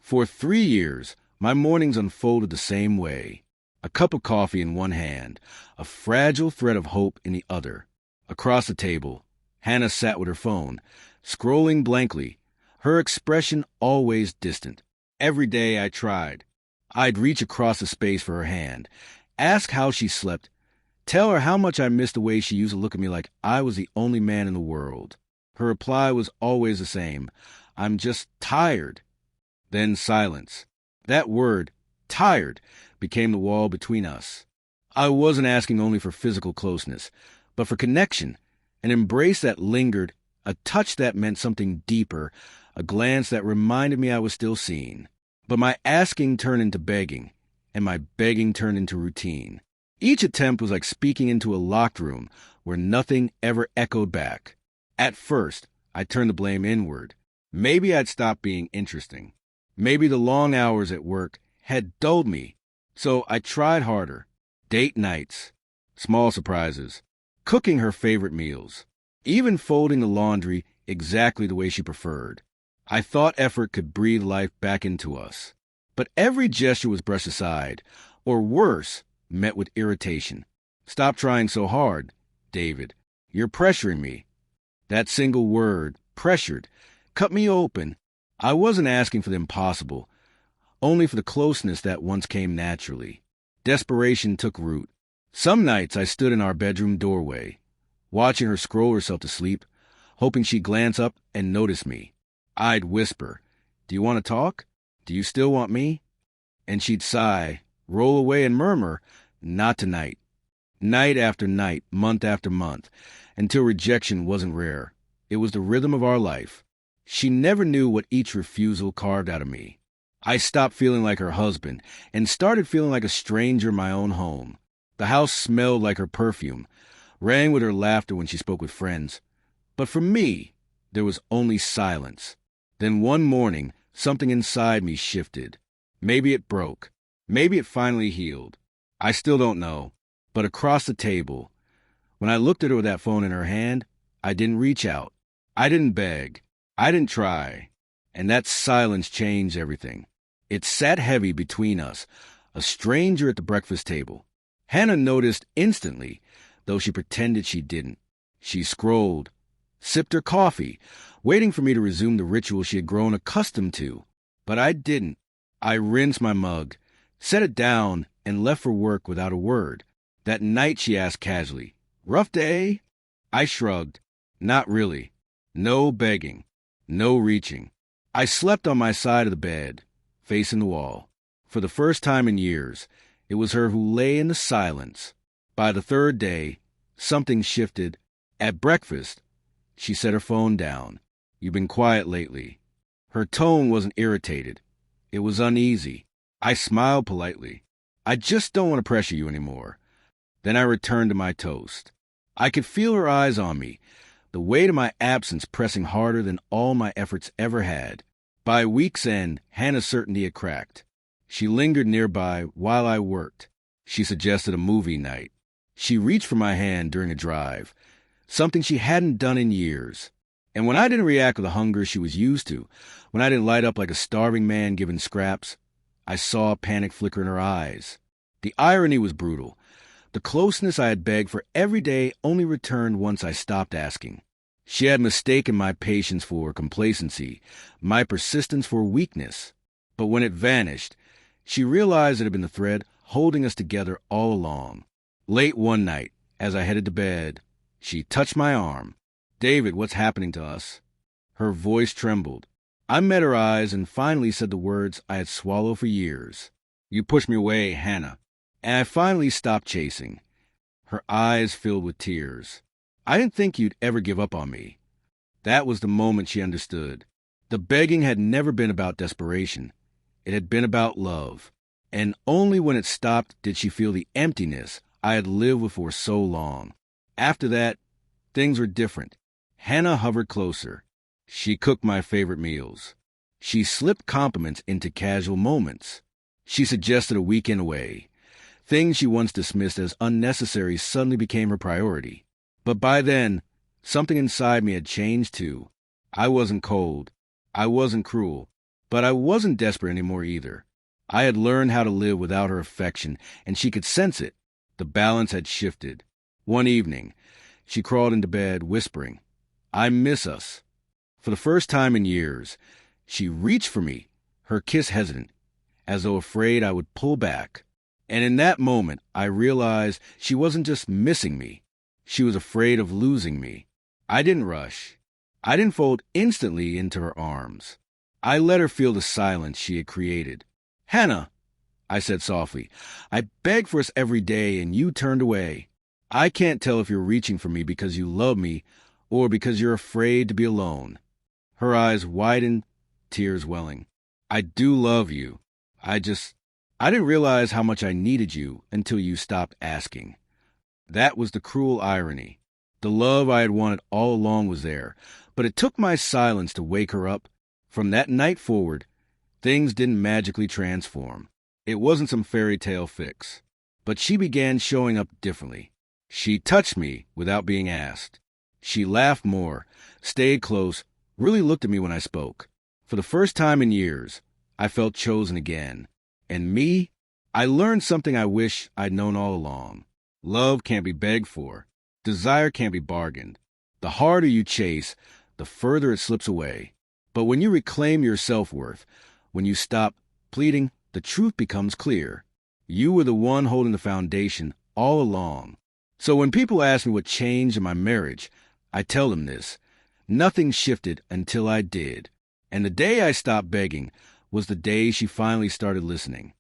For 3 years, my mornings unfolded the same way. A cup of coffee in one hand, a fragile thread of hope in the other. Across the table, Hannah sat with her phone, scrolling blankly, her expression always distant. Every day I tried. I'd reach across the space for her hand, ask how she slept, tell her how much I missed the way she used to look at me like I was the only man in the world. Her reply was always the same. I'm just tired. Then silence. That word, tired, became the wall between us. I wasn't asking only for physical closeness, but for connection, an embrace that lingered, a touch that meant something deeper, a glance that reminded me I was still seen. But my asking turned into begging, and my begging turned into routine. Each attempt was like speaking into a locked room where nothing ever echoed back. At first, I turned the blame inward. Maybe I'd stopped being interesting. Maybe the long hours at work had dulled me. So I tried harder. Date nights, small surprises, cooking her favorite meals, even folding the laundry exactly the way she preferred. I thought effort could breathe life back into us. But every gesture was brushed aside, or worse, met with irritation. Stop trying so hard, David. You're pressuring me. That single word, pressured, cut me open. I wasn't asking for the impossible, only for the closeness that once came naturally. Desperation took root. Some nights I stood in our bedroom doorway, watching her scroll herself to sleep, hoping she'd glance up and notice me. I'd whisper, "Do you want to talk? Do you still want me?" And she'd sigh, roll away and murmur, "Not tonight." Night after night, month after month, until rejection wasn't rare. It was the rhythm of our life. She never knew what each refusal carved out of me. I stopped feeling like her husband and started feeling like a stranger in my own home. The house smelled like her perfume, rang with her laughter when she spoke with friends. But for me, there was only silence. Then one morning, something inside me shifted. Maybe it broke. Maybe it finally healed. I still don't know. But across the table, when I looked at her with that phone in her hand, I didn't reach out. I didn't beg. I didn't try. And that silence changed everything. It sat heavy between us, a stranger at the breakfast table. Hannah noticed instantly, though she pretended she didn't. She scrolled, sipped her coffee, waiting for me to resume the ritual she had grown accustomed to. But I didn't. I rinsed my mug, set it down, and left for work without a word. That night she asked casually, "Rough day?" I shrugged. Not really. No begging. No reaching. I slept on my side of the bed, facing the wall. For the first time in years, it was her who lay in the silence. By the third day, something shifted. At breakfast, she set her phone down. "You've been quiet lately." Her tone wasn't irritated. It was uneasy. I smiled politely. "I just don't want to pressure you anymore." Then I returned to my toast. I could feel her eyes on me, the weight of my absence pressing harder than all my efforts ever had. By week's end, Hannah's certainty had cracked. She lingered nearby while I worked. She suggested a movie night. She reached for my hand during a drive, something she hadn't done in years. And when I didn't react with the hunger she was used to, when I didn't light up like a starving man given scraps, I saw a panic flicker in her eyes. The irony was brutal. The closeness I had begged for every day only returned once I stopped asking. She had mistaken my patience for complacency, my persistence for weakness. But when it vanished, she realized it had been the thread holding us together all along. Late one night, as I headed to bed, she touched my arm. "David, what's happening to us?" Her voice trembled. I met her eyes and finally said the words I had swallowed for years. "You pushed me away, Hannah." And I finally stopped chasing. Her eyes filled with tears. "I didn't think you'd ever give up on me." That was the moment she understood. The begging had never been about desperation. It had been about love. And only when it stopped did she feel the emptiness I had lived with for so long. After that, things were different. Hannah hovered closer. She cooked my favorite meals. She slipped compliments into casual moments. She suggested a weekend away. Things she once dismissed as unnecessary suddenly became her priority. But by then, something inside me had changed too. I wasn't cold. I wasn't cruel. But I wasn't desperate anymore either. I had learned how to live without her affection, and she could sense it. The balance had shifted. One evening, she crawled into bed, whispering, "I miss us." For the first time in years, she reached for me, her kiss hesitant, as though afraid I would pull back. And in that moment, I realized she wasn't just missing me. She was afraid of losing me. I didn't rush. I didn't fold instantly into her arms. I let her feel the silence she had created. "Hannah," I said softly, "I begged for us every day and you turned away. I can't tell if you're reaching for me because you love me or because you're afraid to be alone." Her eyes widened, tears welling. "I do love you. I didn't realize how much I needed you until you stopped asking." That was the cruel irony. The love I had wanted all along was there, but it took my silence to wake her up. From that night forward, things didn't magically transform. It wasn't some fairy tale fix. But she began showing up differently. She touched me without being asked. She laughed more, stayed close, really looked at me when I spoke. For the first time in years, I felt chosen again. And me, I learned something I wish I'd known all along. Love can't be begged for. Desire can't be bargained. The harder you chase, the further it slips away. But when you reclaim your self-worth, when you stop pleading, the truth becomes clear. You were the one holding the foundation all along. So when people ask me what changed in my marriage, I tell them this: nothing shifted until I did. And the day I stopped begging was the day she finally started listening.